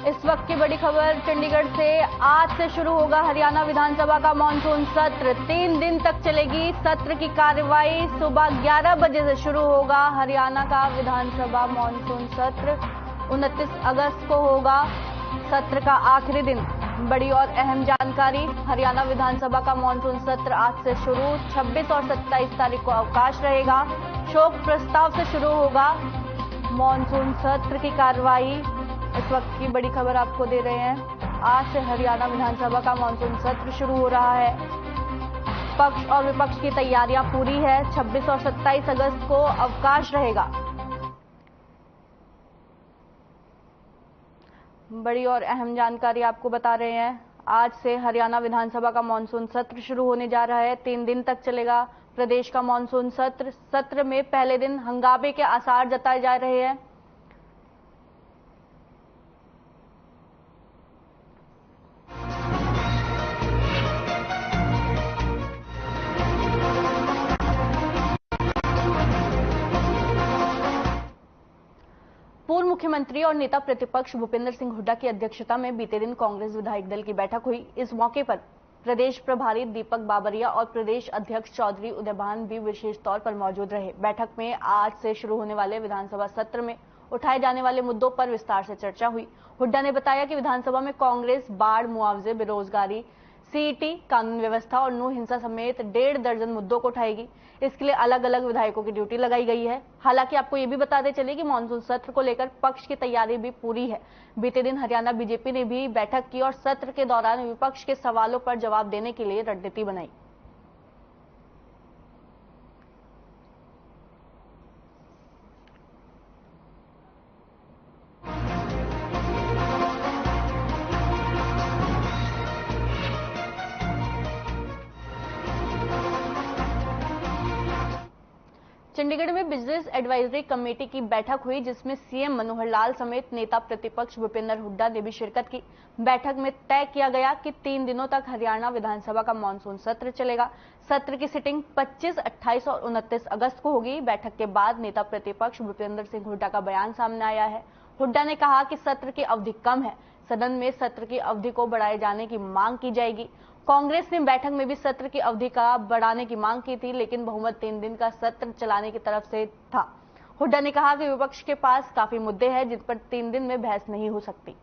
इस वक्त की बड़ी खबर चंडीगढ़ से। आज से शुरू होगा हरियाणा विधानसभा का मानसून सत्र। 3 दिन तक चलेगी सत्र की कार्यवाही। सुबह 11 बजे से शुरू होगा हरियाणा का विधानसभा मानसून सत्र। 29 अगस्त को होगा सत्र का आखिरी दिन। बड़ी और अहम जानकारी, हरियाणा विधानसभा का मानसून सत्र आज से शुरू। 26 और 27 तारीख को अवकाश रहेगा। शोक प्रस्ताव से शुरू होगा मानसून सत्र की कार्यवाही। इस वक्त की बड़ी खबर आपको दे रहे हैं। आज से हरियाणा विधानसभा का मानसून सत्र शुरू हो रहा है। पक्ष और विपक्ष की तैयारियां पूरी है। 26 और 27 अगस्त को अवकाश रहेगा। बड़ी और अहम जानकारी आपको बता रहे हैं। आज से हरियाणा विधानसभा का मानसून सत्र शुरू होने जा रहा है। 3 दिन तक चलेगा प्रदेश का मानसून सत्र। सत्र में पहले दिन हंगामे के आसार जताए जा रहे हैं। पूर्व मुख्यमंत्री और नेता प्रतिपक्ष भूपेंद्र सिंह हुड्डा की अध्यक्षता में बीते दिन कांग्रेस विधायक दल की बैठक हुई। इस मौके पर प्रदेश प्रभारी दीपक बाबरिया और प्रदेश अध्यक्ष चौधरी उदयभान भी विशेष तौर पर मौजूद रहे। बैठक में आज से शुरू होने वाले विधानसभा सत्र में उठाए जाने वाले मुद्दों पर विस्तार से चर्चा हुई। हुड्डा ने बताया कि विधानसभा में कांग्रेस बाढ़, मुआवजे, बेरोजगारी, सीईटी, कानून व्यवस्था और नू हिंसा समेत 1.5 दर्जन मुद्दों को उठाएगी। इसके लिए अलग अलग विधायकों की ड्यूटी लगाई गई है। हालांकि आपको ये भी बताते चले कि मानसून सत्र को लेकर पक्ष की तैयारी भी पूरी है। बीते दिन हरियाणा बीजेपी ने भी बैठक की और सत्र के दौरान विपक्ष के सवालों पर जवाब देने के लिए रणनीति बनाई। चंडीगढ़ में बिजनेस एडवाइजरी कमेटी की बैठक हुई, जिसमें सीएम मनोहर लाल समेत नेता प्रतिपक्ष भूपेंद्र हुड्डा ने भी शिरकत की। बैठक में तय किया गया कि 3 दिनों तक हरियाणा विधानसभा का मानसून सत्र चलेगा। सत्र की सिटिंग 25, 28 और 29 अगस्त को होगी। बैठक के बाद नेता प्रतिपक्ष भूपेंद्र सिंह हुड्डा का बयान सामने आया है। हुड्डा ने कहा कि सत्र की अवधि कम है, सदन में सत्र की अवधि को बढ़ाए जाने की मांग की जाएगी। कांग्रेस ने बैठक में भी सत्र की अवधि का बढ़ाने की मांग की थी, लेकिन बहुमत 3 दिन का सत्र चलाने की तरफ से था। हुड्डा ने कहा कि विपक्ष के पास काफी मुद्दे हैं जिन पर 3 दिन में बहस नहीं हो सकती।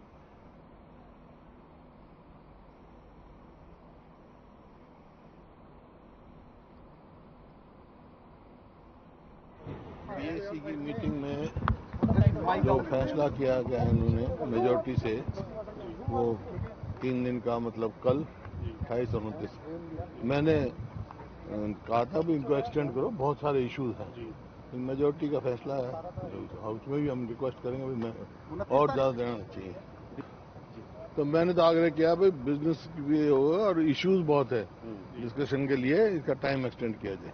बीएससी की मीटिंग में जो फैसला किया गया है उन्होंने मेजोरिटी से, वो 3 दिन का मतलब कल 28 और 29। मैंने कहा था भी इनको एक्सटेंड करो, बहुत सारे इश्यूज हैं। मेजोरिटी का फैसला है, हाउस में भी हम रिक्वेस्ट करेंगे भी मैं और ज्यादा देना चाहिए। तो मैंने तो आग्रह किया भाई बिजनेस भी होगा और इश्यूज बहुत है, डिस्कशन के लिए इसका टाइम एक्सटेंड किया जाए।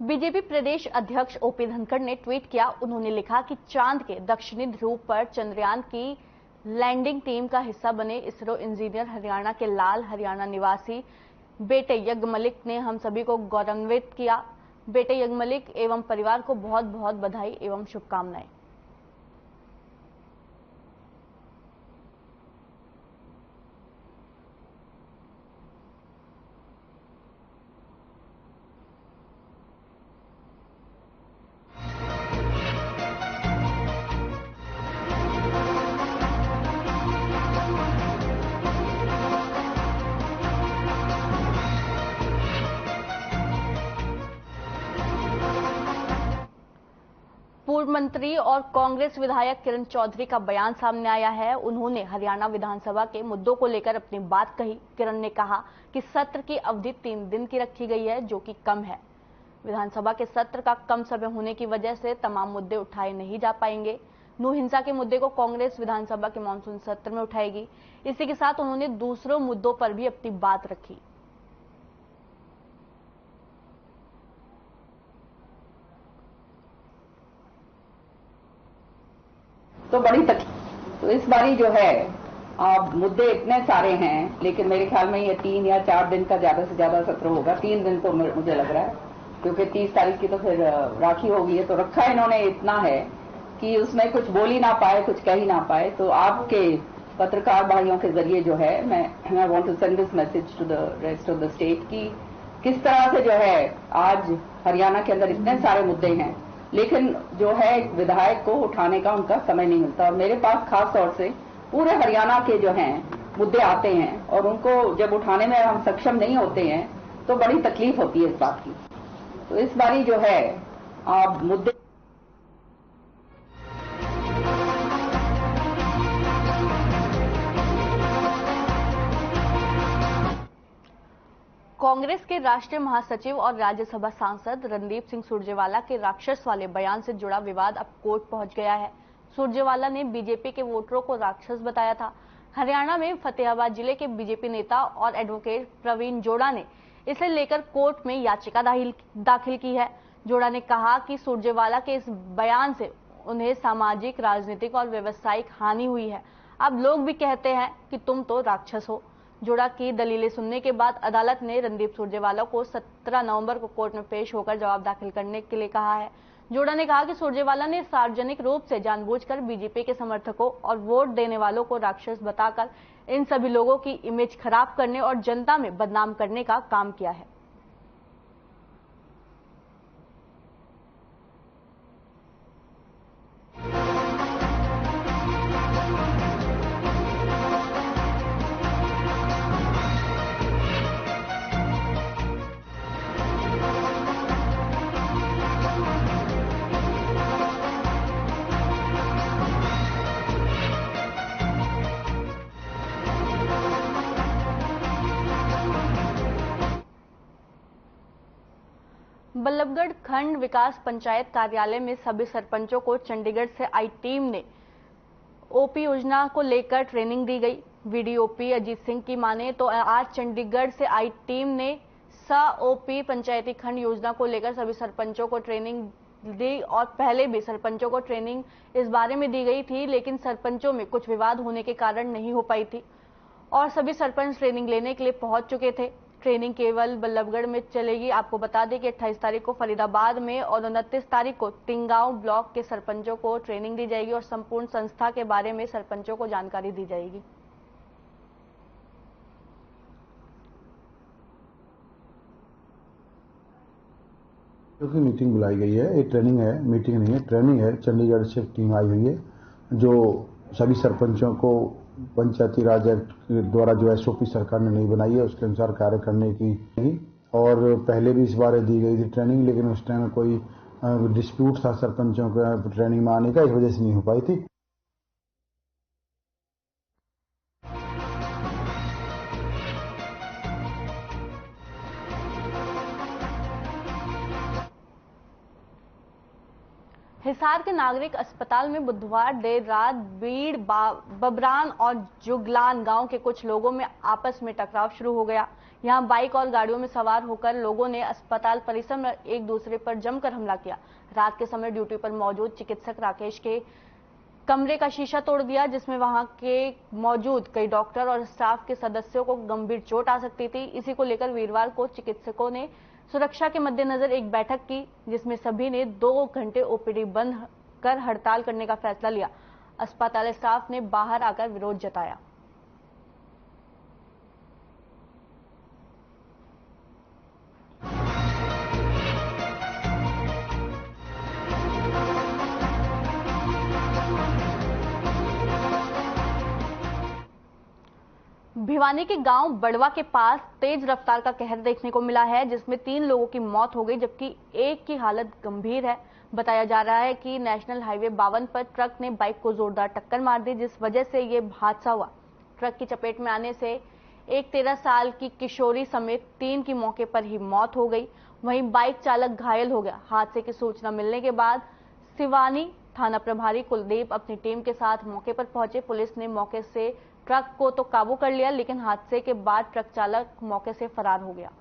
बीजेपी प्रदेश अध्यक्ष ओपी धनखड़ ने ट्वीट किया। उन्होंने लिखा कि चांद के दक्षिणी ध्रुव पर चंद्रयान की लैंडिंग टीम का हिस्सा बने इसरो इंजीनियर हरियाणा के लाल हरियाणा निवासी बेटे यज्ञमलिक ने हम सभी को गौरवान्वित किया। बेटे यज्ञमलिक एवं परिवार को बहुत बहुत बधाई एवं शुभकामनाएं। पूर्व मंत्री और कांग्रेस विधायक किरण चौधरी का बयान सामने आया है। उन्होंने हरियाणा विधानसभा के मुद्दों को लेकर अपनी बात कही। किरण ने कहा कि सत्र की अवधि 3 दिन की रखी गई है, जो कि कम है। विधानसभा के सत्र का कम समय होने की वजह से तमाम मुद्दे उठाए नहीं जा पाएंगे। नू हिंसा के मुद्दे को कांग्रेस विधानसभा के मानसून सत्र में उठाएगी। इसी के साथ उन्होंने दूसरों मुद्दों पर भी अपनी बात रखी। तो बड़ी तकलीफ तो इस बारी जो है अब मुद्दे इतने सारे हैं, लेकिन मेरे ख्याल में ये 3 या 4 दिन का ज्यादा से ज्यादा सत्र होगा। 3 दिन तो मुझे लग रहा है, क्योंकि 30 तारीख की तो फिर राखी होगी है। तो रखा इन्होंने इतना है कि उसमें कुछ बोल ही ना पाए, कुछ कह ही ना पाए। तो आपके पत्रकार भाइयों के जरिए जो है मैं want to send this message to the rest of the state कि किस तरह से जो है आज हरियाणा के अंदर इतने सारे मुद्दे हैं, लेकिन जो है विधायक को उठाने का उनका समय नहीं मिलता। और मेरे पास खास तौर से पूरे हरियाणा के जो हैं मुद्दे आते हैं और उनको जब उठाने में हम सक्षम नहीं होते हैं तो बड़ी तकलीफ होती है इस बात की। तो इस बारी जो है आप मुद्दे कांग्रेस के राष्ट्रीय महासचिव और राज्यसभा सांसद रणदीप सिंह सुरजेवाला के राक्षस वाले बयान से जुड़ा विवाद अब कोर्ट पहुंच गया है। सुरजेवाला ने बीजेपी के वोटरों को राक्षस बताया था। हरियाणा में फतेहाबाद जिले के बीजेपी नेता और एडवोकेट प्रवीण जोड़ा ने इसे लेकर कोर्ट में याचिका दाखिल की है। जोड़ा ने कहा कि सुरजेवाला के इस बयान से उन्हें सामाजिक, राजनीतिक और व्यवसायिक हानि हुई है। अब लोग भी कहते हैं कि तुम तो राक्षस हो। जोड़ा की दलीलें सुनने के बाद अदालत ने रणदीप सुरजेवाला को 17 नवंबर को कोर्ट में पेश होकर जवाब दाखिल करने के लिए कहा है। जोड़ा ने कहा कि सुरजेवाला ने सार्वजनिक रूप से जानबूझकर बीजेपी के समर्थकों और वोट देने वालों को राक्षस बताकर इन सभी लोगों की इमेज खराब करने और जनता में बदनाम करने का काम किया है। बल्लभगढ़ खंड विकास पंचायत कार्यालय में सभी सरपंचों को चंडीगढ़ से आई टीम ने ओपी योजना को लेकर ट्रेनिंग दी गई। वीडीओपी अजीत सिंह की माने तो आज चंडीगढ़ से आई टीम ने ओपी पंचायती खंड योजना को लेकर सभी सरपंचों को ट्रेनिंग दी और पहले भी सरपंचों को ट्रेनिंग इस बारे में दी गई थी, लेकिन सरपंचों में कुछ विवाद होने के कारण नहीं हो पाई थी और सभी सरपंच ट्रेनिंग लेने के लिए पहुंच चुके थे। ट्रेनिंग केवल बल्लभगढ़ में चलेगी। आपको बता दें कि 28 तारीख को फरीदाबाद में और 29 तारीख को तिंगांव ब्लॉक के सरपंचों को ट्रेनिंग दी जाएगी और संपूर्ण संस्था के बारे में सरपंचों को जानकारी दी जाएगी। क्योंकि मीटिंग बुलाई गई है, ये ट्रेनिंग है, मीटिंग नहीं है, ट्रेनिंग है। चंडीगढ़ से टीम आई हुई है जो सभी सरपंचों को पंचायती राज एक्ट द्वारा जो एसओपी सरकार ने नहीं बनाई है उसके अनुसार कार्य करने की और पहले भी इस बार दी गई थी ट्रेनिंग, लेकिन उस टाइम में कोई डिस्प्यूट था सरपंचों का ट्रेनिंग में आने का, इस वजह से नहीं हो पाई थी। हिसार के नागरिक अस्पताल में बुधवार देर रात बीड़, बबरान और जुगलान गांव के कुछ लोगों में आपस में टकराव शुरू हो गया। यहां बाइक और गाड़ियों में सवार होकर लोगों ने अस्पताल परिसर में एक दूसरे पर जमकर हमला किया। रात के समय ड्यूटी पर मौजूद चिकित्सक राकेश के कमरे का शीशा तोड़ दिया, जिसमें वहां के मौजूद कई डॉक्टर और स्टाफ के सदस्यों को गंभीर चोट आ सकती थी। इसी को लेकर वीरवार को चिकित्सकों ने सुरक्षा के मद्देनजर एक बैठक की, जिसमें सभी ने 2 घंटे ओपीडी बंद कर हड़ताल करने का फैसला लिया। अस्पताल स्टाफ ने बाहर आकर विरोध जताया। भिवानी के गांव बड़वा के पास तेज रफ्तार का कहर देखने को मिला है, जिसमें 3 लोगों की मौत हो गई जबकि एक की हालत गंभीर है। बताया जा रहा है कि नेशनल हाईवे 52 पर ट्रक ने बाइक को जोरदार टक्कर मार दी, जिस वजह से ये हादसा हुआ। ट्रक की चपेट में आने से एक 13 साल की किशोरी समेत 3 की मौके पर ही मौत हो गई। वहीं बाइक चालक घायल हो गया। हादसे की सूचना मिलने के बाद सिवानी थाना प्रभारी कुलदीप अपनी टीम के साथ मौके पर पहुंचे। पुलिस ने मौके से ट्रक को तो काबू कर लिया, लेकिन हादसे के बाद ट्रक चालक मौके से फरार हो गया।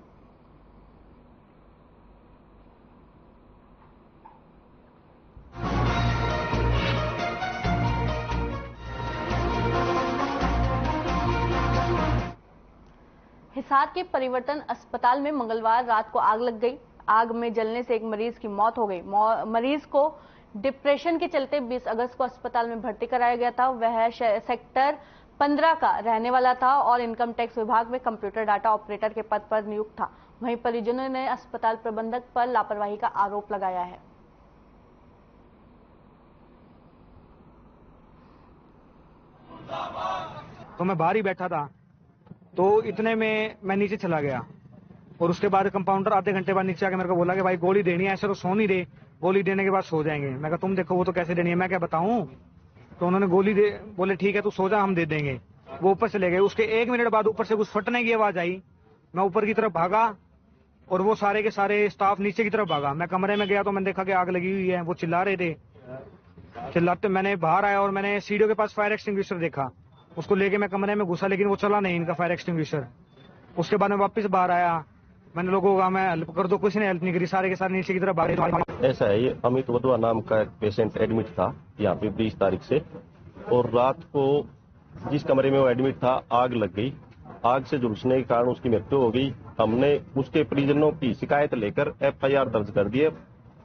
हिसार के परिवर्तन अस्पताल में मंगलवार रात को आग लग गई। आग में जलने से एक मरीज की मौत हो गई। मरीज को डिप्रेशन के चलते 20 अगस्त को अस्पताल में भर्ती कराया गया था। वह सेक्टर 15 का रहने वाला था और इनकम टैक्स विभाग में कंप्यूटर डाटा ऑपरेटर के पद पर नियुक्त था। वहीं परिजनों ने अस्पताल प्रबंधक पर लापरवाही का आरोप लगाया है। तो मैं बाहर ही बैठा था, तो इतने में मैं नीचे चला गया और उसके बाद कंपाउंडर आधे घंटे बाद नीचे आके मेरे को बोला कि भाई गोली देनी है, ऐसे तो सो नहीं दे, गोली देने के बाद सो जाएंगे। मैं कहा तुम देखो वो तो कैसे देनी है, मैं क्या बताऊं। तो उन्होंने गोली दे, बोले ठीक है तू सो जा, हम दे देंगे। वो ऊपर चले गए। उसके 1 मिनट बाद ऊपर से कुछ फटने की आवाज आई। मैं ऊपर की तरफ भागा और वो सारे के सारे स्टाफ नीचे की तरफ भागा। मैं कमरे में गया तो मैंने देखा कि आग लगी हुई है। वो चिल्ला रहे थे। चिल्लाते मैंने बाहर आया और मैंने सीढ़ियों के पास फायर एक्सटिंग्विशर देखा। उसको लेके मैं कमरे में घुसा, लेकिन वो चला नहीं इनका फायर एक्सटिंग्विशर। उसके बाद मैं वापस बाहर आया। मैंने लोगों का मैं हेल्प कर दो, किसी ने हेल्प नहीं करी। सारे के सारे नीचे की तरफ भागे। ऐसा है, ये अमित वधवा नाम का एक पेशेंट एडमिट था यहाँ पे 20 तारीख से, और रात को जिस कमरे में वो एडमिट था आग लग गई। आग से झुलसने के कारण उसकी मृत्यु हो गई। हमने उसके परिजनों की शिकायत लेकर FIR दर्ज कर दी है।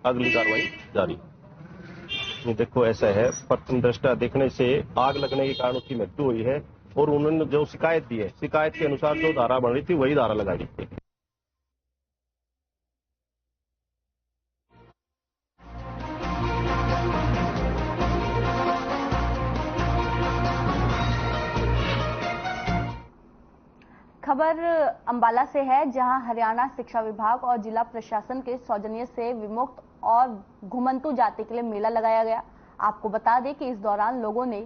अगली कार्रवाई जारी। ये देखो ऐसा है, प्रथम दृष्टया देखने से आग लगने के कारण उसकी मृत्यु हुई है और उन्होंने जो शिकायत दी है, शिकायत के अनुसार जो धारा बन रही थी वही धारा लगाई गई थी। खबर अंबाला से है, जहां हरियाणा शिक्षा विभाग और जिला प्रशासन के सौजन्य से विमुक्त और घुमंतु जाति के लिए मेला लगाया गया। आपको बता दें कि इस दौरान लोगों ने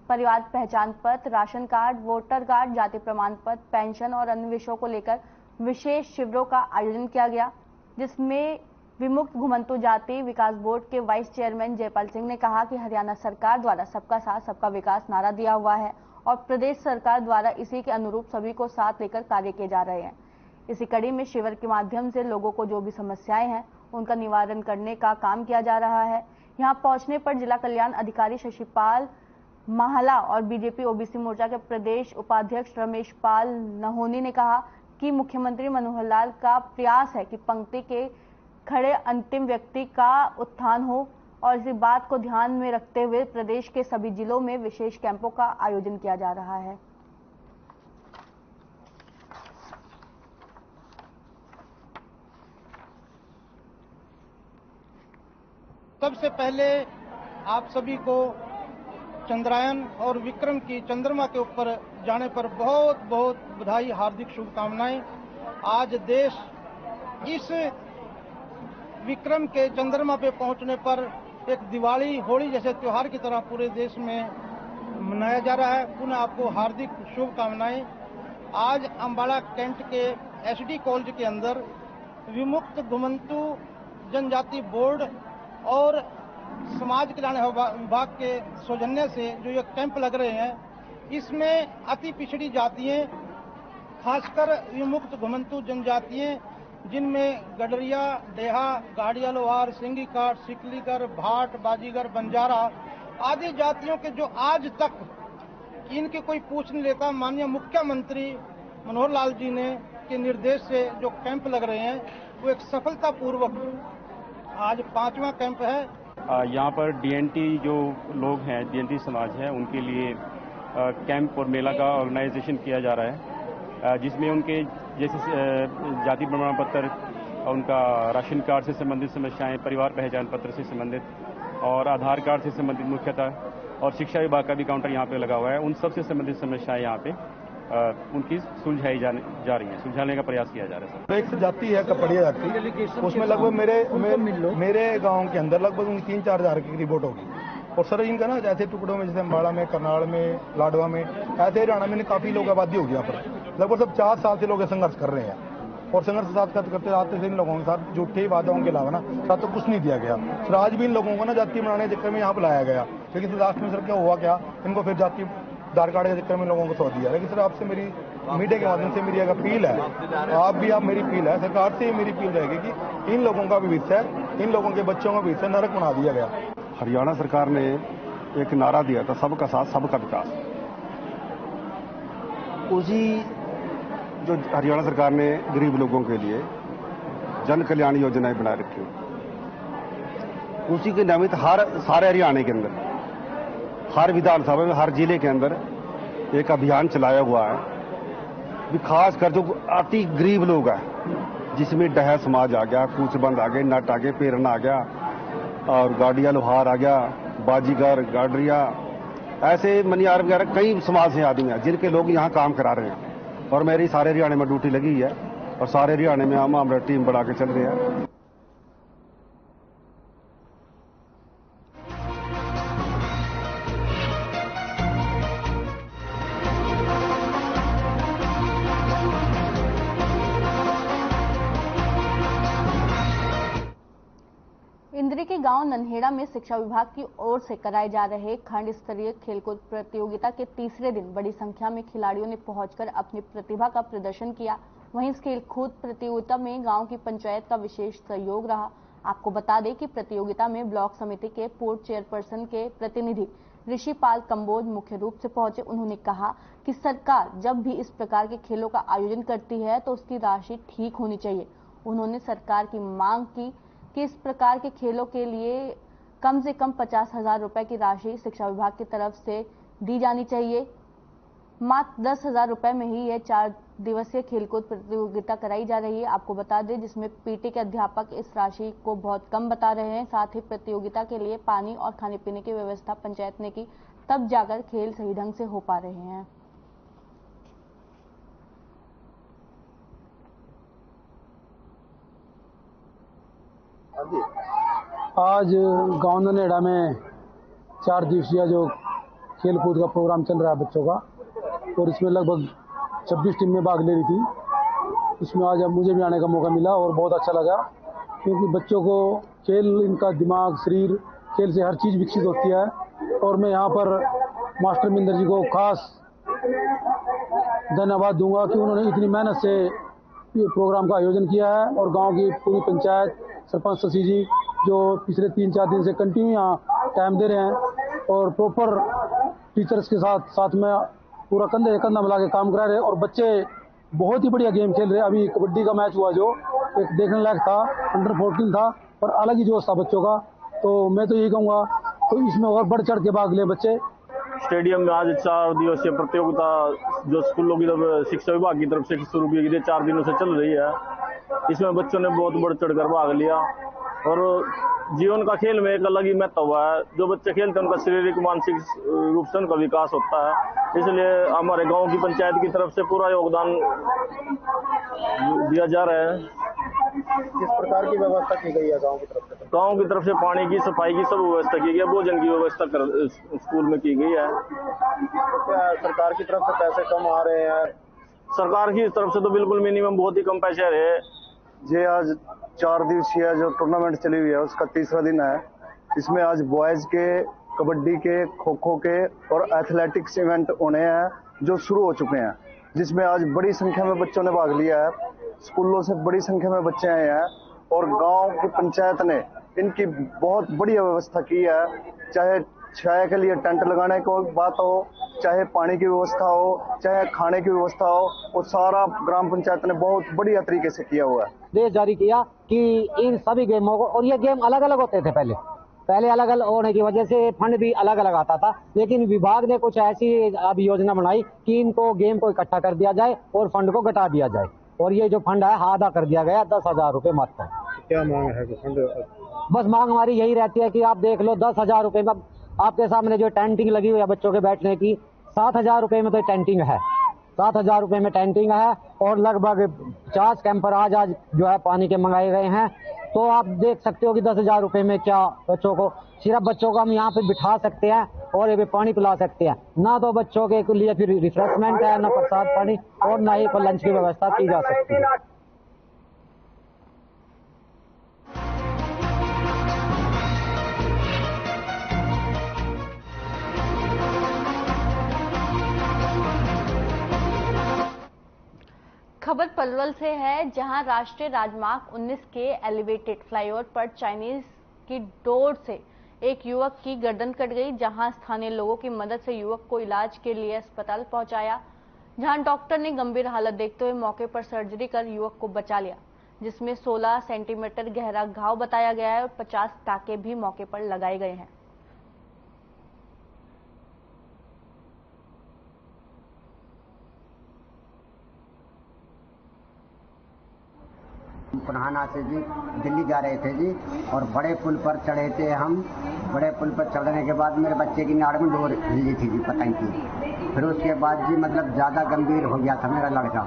परिवार पहचान पत्र, राशन कार्ड, वोटर कार्ड, जाति प्रमाण पत्र, पेंशन और अन्य विषयों को लेकर विशेष शिविरों का आयोजन किया गया, जिसमें विमुक्त घुमंतु जाति विकास बोर्ड के वाइस चेयरमैन जयपाल सिंह ने कहा कि हरियाणा सरकार द्वारा सबका साथ सबका विकास नारा दिया हुआ है और प्रदेश सरकार द्वारा इसी के अनुरूप सभी को साथ लेकर कार्य किए जा रहे हैं। इसी कड़ी में शिविर के माध्यम से लोगों को जो भी समस्याएं हैं उनका निवारण करने का काम किया जा रहा है। यहां पहुंचने पर जिला कल्याण अधिकारी शशिपाल माहला और बीजेपी ओबीसी मोर्चा के प्रदेश उपाध्यक्ष रमेश पाल नहोनी ने कहा कि मुख्यमंत्री मनोहर लाल का प्रयास है कि पंक्ति के खड़े अंतिम व्यक्ति का उत्थान हो और इसी बात को ध्यान में रखते हुए प्रदेश के सभी जिलों में विशेष कैंपों का आयोजन किया जा रहा है। सबसे पहले आप सभी को चंद्रायन और विक्रम की चंद्रमा के ऊपर जाने पर बहुत बहुत बधाई, हार्दिक शुभकामनाएं। आज देश इस विक्रम के चंद्रमा पे पहुंचने पर एक दिवाली, होली जैसे त्योहार की तरह पूरे देश में मनाया जा रहा है। पुनः आपको हार्दिक शुभकामनाएं। आज अंबाला कैंट के SD कॉलेज के अंदर विमुक्त घुमंतु जनजाति बोर्ड और समाज कल्याण विभाग के सौजन्य से जो ये कैंप लग रहे हैं, इसमें अति पिछड़ी जातियां, खासकर विमुक्त घुमंतु जनजातियां, जिनमें गडरिया, डेहा, गाड़िया लोहार, सिंगी काट, सिकलीगर, भाट, बाजीगर, बंजारा आदि जातियों के जो आज तक इनके कोई पूछ नहीं लेता, माननीय मुख्यमंत्री मनोहर लाल जी ने के निर्देश से जो कैंप लग रहे हैं वो एक सफलतापूर्वक आज 5वां कैंप है। यहाँ पर DNT जो लोग हैं, DNT समाज है, उनके लिए कैंप और मेला का ऑर्गेनाइजेशन किया जा रहा है, जिसमें उनके जैसे जाति प्रमाण पत्र, उनका राशन कार्ड से संबंधित समस्याएं, परिवार पहचान पत्र से संबंधित और आधार कार्ड से संबंधित मुख्यतः, और शिक्षा विभाग का भी काउंटर यहाँ पे लगा हुआ है। उन सब से संबंधित समस्याएं यहाँ पे उनकी सुलझाई जा रही है, सुलझाने का प्रयास किया जा रहा है। एक जाति है कपड़िया जाति, उसमें लगभग मेरे गांव के अंदर लगभग 3-4 हज़ार की रिपोर्ट होगी। और सर इनका ना ऐसे टुकड़ों में, जैसे अम्बाड़ा में, करनाल में, लाडवा में, ऐसे हरियाणा में काफी लोग आबादी होगी यहाँ पर। लगभग सब 4 साल से लोग संघर्ष कर रहे हैं और संघर्ष साथ करते आते थे। इन लोगों के साथ झूठे वादाओं के अलावा ना साथ तो कुछ नहीं दिया गया। फिर आज भी इन लोगों को ना जाति बनाने के चक्कर में यहाँ बुलाया गया, लेकिन लास्ट में सर क्या हुआ, क्या इनको फिर जाति आधार कार्ड के चक्कर में लोगों को सौंप दिया। लेकिन सर आपसे मेरी मीडिया के माध्यम से मेरी एक अपील है, आप मेरी अपील है, सरकार से मेरी अपील रहेगी कि इन लोगों का भविष्य, इन लोगों के बच्चों का भविष्य नरक बना दिया गया। हरियाणा सरकार ने एक नारा दिया था, सबका साथ सबका विकास। उसी जो हरियाणा सरकार ने गरीब लोगों के लिए जन कल्याण योजनाएं बना रखी हैं, उसी के नियमित सारे हरियाणा के अंदर, हर विधानसभा में, हर जिले के अंदर एक अभियान चलाया हुआ है। खासकर जो अति गरीब लोग हैं, जिसमें डह समाज आ गया, कूचबंद आ गए, नट आ गए, पेरन आ गया, और गाड़िया लोहार आ गया, बाजीगर, गाडरिया, ऐसे मनियार वगैरह कई समाज से आदमी हैं जिनके लोग यहाँ काम करा रहे हैं। और मेरी सारे हरियाणा में ड्यूटी लगी है और सारे हरियाणा में हम हमारा टीम बना के चल रहे हैं। इंद्री के गांव नन्हेड़ा में शिक्षा विभाग की ओर से कराए जा रहे खंड स्तरीय खेलकूद प्रतियोगिता के तीसरे दिन बड़ी संख्या में खिलाड़ियों ने पहुंचकर अपनी प्रतिभा का प्रदर्शन किया। वहीं इस खेलकूद प्रतियोगिता में गांव की पंचायत का विशेष सहयोग रहा। आपको बता दें कि प्रतियोगिता में ब्लॉक समिति के पूर्व चेयरपर्सन के प्रतिनिधि ऋषिपाल कंबोज मुख्य रूप से पहुंचे। उन्होंने कहा कि सरकार जब भी इस प्रकार के खेलों का आयोजन करती है तो उसकी राशि ठीक होनी चाहिए। उन्होंने सरकार की मांग की कि इस प्रकार के खेलों के लिए कम से कम 50,000 रुपए की राशि शिक्षा विभाग की तरफ से दी जानी चाहिए। मात्र 10,000 रुपए में ही यह 4 दिवसीय खेलकूद प्रतियोगिता कराई जा रही है। आपको बता दें, जिसमें पीटी के अध्यापक इस राशि को बहुत कम बता रहे हैं। साथ ही प्रतियोगिता के लिए पानी और खाने पीने की व्यवस्था पंचायत ने की, तब जाकर खेल सही ढंग से हो पा रहे हैं। आज गांव नन्हेड़ा में 4 दिवसीय जो खेल कूद का प्रोग्राम चल रहा है बच्चों का, और इसमें लगभग 26 टीमें भाग ले रही थी। इसमें आज मुझे भी आने का मौका मिला और बहुत अच्छा लगा, क्योंकि बच्चों को खेल, इनका दिमाग, शरीर, खेल से हर चीज़ विकसित होती है। और मैं यहाँ पर मास्टर मिंदर जी को खास धन्यवाद दूंगा कि उन्होंने इतनी मेहनत से ये प्रोग्राम का आयोजन किया है। और गाँव की पूरी पंचायत, सरपंच शशि जी जो पिछले 3-4 दिन से कंटिन्यू यहाँ टाइम दे रहे हैं और प्रॉपर टीचर्स के साथ में पूरा कंधे से कंधा मिला के काम करा रहे हैं। और बच्चे बहुत ही बढ़िया गेम खेल रहे हैं। अभी कबड्डी का मैच हुआ जो एक देखने लायक था, अंडर 14 था, और अलग ही जोश था बच्चों का। तो मैं तो यही कहूँगा तो इसमें और बढ़ चढ़ के भाग ले बच्चे। स्टेडियम में आज 4 दिवसीय प्रतियोगिता जो स्कूलों की तरफ शिक्षा विभाग की तरफ से शुरू की गई 4 दिनों से चल रही है। इसमें बच्चों ने बहुत बढ़ चढ़कर भाग लिया और जीवन का खेल में एक अलग ही महत्व है। जो बच्चे खेलते हैं उनका शारीरिक, मानसिक रूप से उनका विकास होता है। इसलिए हमारे गांव की पंचायत की तरफ से पूरा योगदान दिया जा रहा है। किस प्रकार की व्यवस्था की गई है गांव की तरफ से? गांव की तरफ से पानी की, सफाई की सब व्यवस्था की गई है। भोजन की व्यवस्था स्कूल में की गई है। क्या सरकार की तरफ से पैसे कम आ रहे हैं? सरकार की तरफ से तो बिल्कुल मिनिमम, बहुत ही कम पैसे रहे। ये आज 4 दिवसीय जो टूर्नामेंट चली हुई है उसका तीसरा दिन है। इसमें आज बॉयज के, कबड्डी के, खो खो के और एथलेटिक्स इवेंट होने हैं जो शुरू हो चुके हैं, जिसमें आज बड़ी संख्या में बच्चों ने भाग लिया है। स्कूलों से बड़ी संख्या में बच्चे आए हैं और गांव की पंचायत ने इनकी बहुत बढ़िया व्यवस्था की है। चाहे छाया के लिए टेंट लगाने की बात हो, चाहे पानी की व्यवस्था हो, चाहे खाने की व्यवस्था हो, वो सारा ग्राम पंचायत ने बहुत बढ़िया तरीके से किया हुआ है। आदेश जारी किया कि इन सभी गेमों को, और ये गेम अलग अलग होते थे पहले अलग अलग होने की वजह से फंड भी अलग अलग आता था, लेकिन विभाग ने कुछ ऐसी अब योजना बनाई कि इनको गेम को इकट्ठा कर दिया जाए और फंड को घटा दिया जाए। और ये जो फंड है आधा कर दिया गया, 10,000 रुपए मात्र। क्या मांग है फंड? बस मांग हमारी यही रहती है कि आप देख लो 10,000 रुपए में आपके सामने जो टेंटिंग लगी हुई है बच्चों के बैठने की, 7,000 रुपए में तो टेंटिंग है, 7,000 रुपए में टेंटिंग है। और लगभग 50 कैंपर आज जो है पानी के मंगाए गए हैं। तो आप देख सकते हो कि 10,000 रुपए में क्या बच्चों को, सिर्फ बच्चों को हम यहाँ पे बिठा सकते हैं और ये पानी पिला सकते हैं। ना तो बच्चों के लिए फिर रिफ्रेशमेंट है, ना प्रसाद पानी, और ना ही कोई लंच की व्यवस्था की जा सकती है। खबर पलवल से है, जहां राष्ट्रीय राजमार्ग 19 के एलिवेटेड फ्लाईओवर पर चाइनीज की डोर से एक युवक की गर्दन कट गई। जहां स्थानीय लोगों की मदद से युवक को इलाज के लिए अस्पताल पहुंचाया। जहां डॉक्टर ने गंभीर हालत देखते हुए मौके पर सर्जरी कर युवक को बचा लिया, जिसमें 16 सेंटीमीटर गहरा घाव बताया गया है और 50 टाके भी मौके पर लगाए गए हैं। पुराना से जी दिल्ली जा रहे थे जी, और बड़े पुल पर चढ़े थे हम। बड़े पुल पर चढ़ने के बाद मेरे बच्चे की नाड़ में डोर हिली थी जी, पतंग की। फिर उसके बाद जी मतलब ज़्यादा गंभीर हो गया था मेरा लड़का,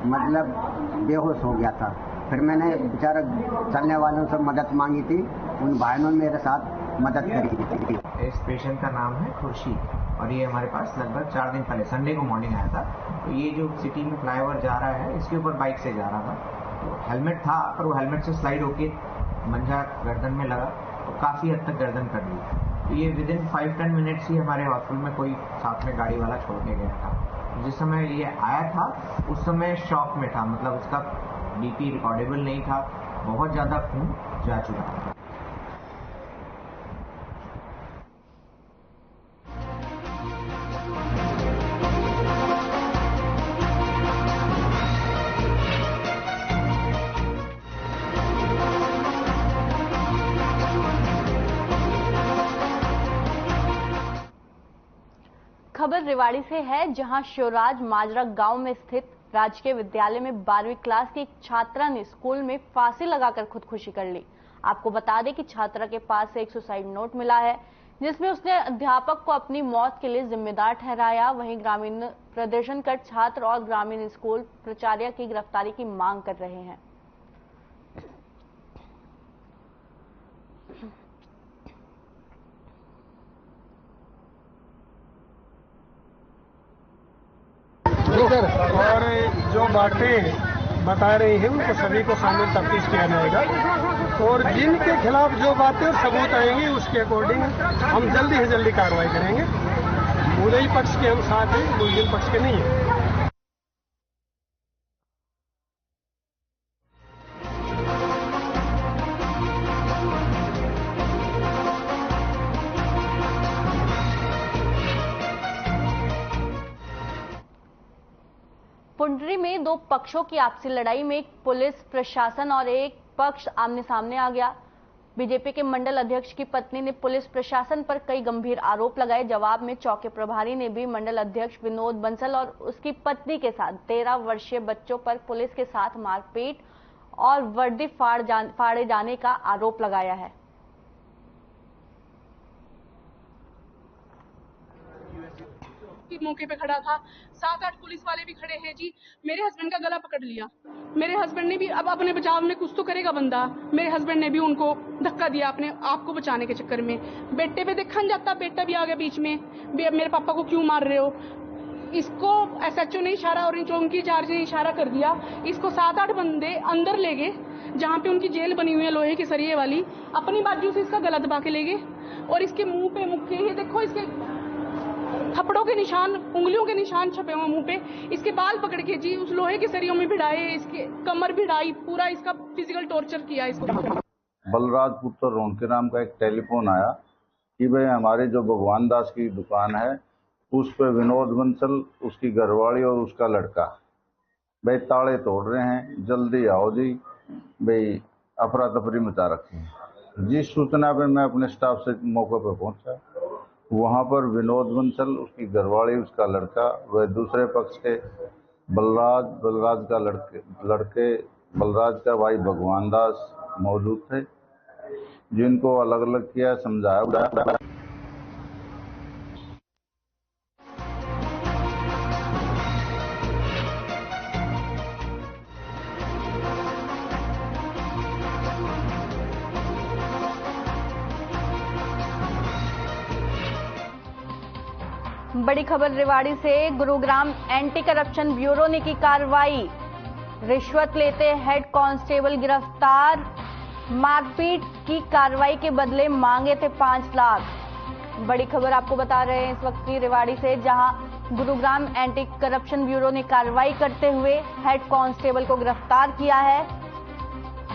मतलब बेहोश हो गया था। फिर मैंने बेचारा चलने वालों से मदद मांगी थी, उन भाइयों ने मेरे साथ मदद करी थी। इस पेशेंट का नाम है खुर्शीद और ये हमारे पास लगभग 4 दिन पहले संडे को मॉर्निंग आया था। तो ये जो सिटी में फ्लाईओवर जा रहा है, इसके ऊपर बाइक से जा रहा था। तो हेलमेट था, पर वो हेलमेट से स्लाइड होके मंजा गर्दन में लगा तो काफ़ी हद तक गर्दन कर ली। तो ये विदिन 5-10 मिनट्स ही हमारे हॉस्पिटल में कोई साथ में गाड़ी वाला छोड़ के गया था। जिस समय ये आया था उस समय शॉक में था, मतलब उसका बीपी रिकॉर्डेबल नहीं था, बहुत ज़्यादा खून जा चुका था। खबर रेवाड़ी से है, जहां शिवराज माजरा गांव में स्थित राजकीय विद्यालय में 12वीं क्लास की एक छात्रा ने स्कूल में फांसी लगाकर खुदकुशी कर ली। आपको बता दें कि छात्रा के पास से एक सुसाइड नोट मिला है, जिसमें उसने अध्यापक को अपनी मौत के लिए जिम्मेदार ठहराया। वहीं ग्रामीण प्रदर्शन कर छात्र और ग्रामीण स्कूल प्राचार्य की गिरफ्तारी की मांग कर रहे हैं। और जो बातें बता रही हैं उनको सभी को शामिल तफ्तीश किया जाएगा, और जिनके खिलाफ जो बातें और सबूत आएंगी उसके अकॉर्डिंग हम जल्दी से जल्दी कार्रवाई करेंगे। मुद्दई पक्ष के हम साथ हैं, मुलजिम पक्ष के नहीं है। पुंडरी में दो पक्षों की आपसी लड़ाई में एक पुलिस प्रशासन और एक पक्ष आमने सामने आ गया। बीजेपी के मंडल अध्यक्ष की पत्नी ने पुलिस प्रशासन पर कई गंभीर आरोप लगाए। जवाब में चौकी प्रभारी ने भी मंडल अध्यक्ष विनोद बंसल और उसकी पत्नी के साथ 13 वर्षीय बच्चों पर पुलिस के साथ मारपीट और वर्दी फाड़े जाने का आरोप लगाया है। मौके पे खड़ा था, 7-8 पुलिस वाले भी खड़े हैं जी। मेरे हस्बैंड का गला पकड़ लिया। मेरे हस्बैंड ने भी, अब अपने बचाव में कुछ तो करेगा बंदा, मेरे हस्बैंड ने भी उनको धक्का दिया अपने आप को बचाने के चक्कर में। बेटे पे देखा नहीं जाता, बेटा भी आ गया बीच में, मेरे पापा को क्यों मार रहे हो। इसको SHO ने इशारा और चौकी इंचार्ज ने इशारा कर दिया। इसको 7-8 बंदे अंदर ले गए, जहाँ पे उनकी जेल बनी हुई है लोहे के सरिये वाली। अपनी बाजू से इसका गला दबा के ले गए और इसके मुंह पे मुक्के, ये देखो इसके थप्पड़ों के निशान, उंगलियों के निशान छपे हुए मुंह पे। इसके बाल पकड़ के जी उस लोहे के सरियों में भिड़ाए, इसके कमर भिड़ाई, पूरा इसका फिजिकल टॉर्चर किया इसको। बलराजपुर रोनके नाम का एक टेलीफोन आया कि भाई हमारे जो भगवान दास की दुकान है उस पे विनोद बंसल, उसकी घरवाली और उसका लड़का भाई ताले तोड़ रहे हैं, जल्दी आओ जी, भाई अफरा तफरी मचा रखी है। जिस सूचना पे मैं अपने स्टाफ से मौके पर पहुंचा, वहां पर विनोद बंसल, उसकी घरवाली, उसका लड़का, वह दूसरे पक्ष के बलराज का भाई भगवान दास मौजूद थे, जिनको अलग अलग किया, समझाया। बड़ी खबर रेवाड़ी से, गुरुग्राम एंटी करप्शन ब्यूरो ने की कार्रवाई। रिश्वत लेते हेड कांस्टेबल गिरफ्तार, मारपीट की कार्रवाई के बदले मांगे थे 5 लाख। बड़ी खबर आपको बता रहे हैं इस वक्त की रेवाड़ी से, जहां गुरुग्राम एंटी करप्शन ब्यूरो ने कार्रवाई करते हुए हेड कांस्टेबल को गिरफ्तार किया है।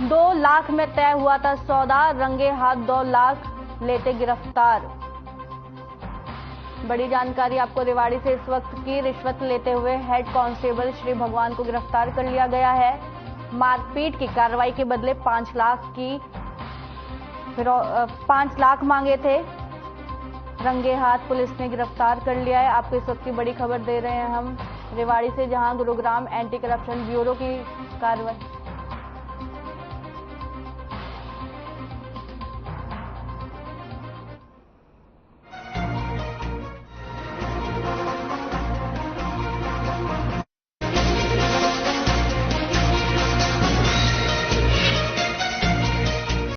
2 लाख में तय हुआ था सौदा, रंगे हाथ 2 लाख लेते गिरफ्तार। बड़ी जानकारी आपको रेवाड़ी से इस वक्त की। रिश्वत लेते हुए हेड कांस्टेबल श्री भगवान को गिरफ्तार कर लिया गया है। मारपीट की कार्रवाई के बदले 5 लाख मांगे थे। रंगे हाथ पुलिस ने गिरफ्तार कर लिया है। आपको इस वक्त की बड़ी खबर दे रहे हैं हम रेवाड़ी से, जहां गुरुग्राम एंटी करप्शन ब्यूरो की कार्रवाई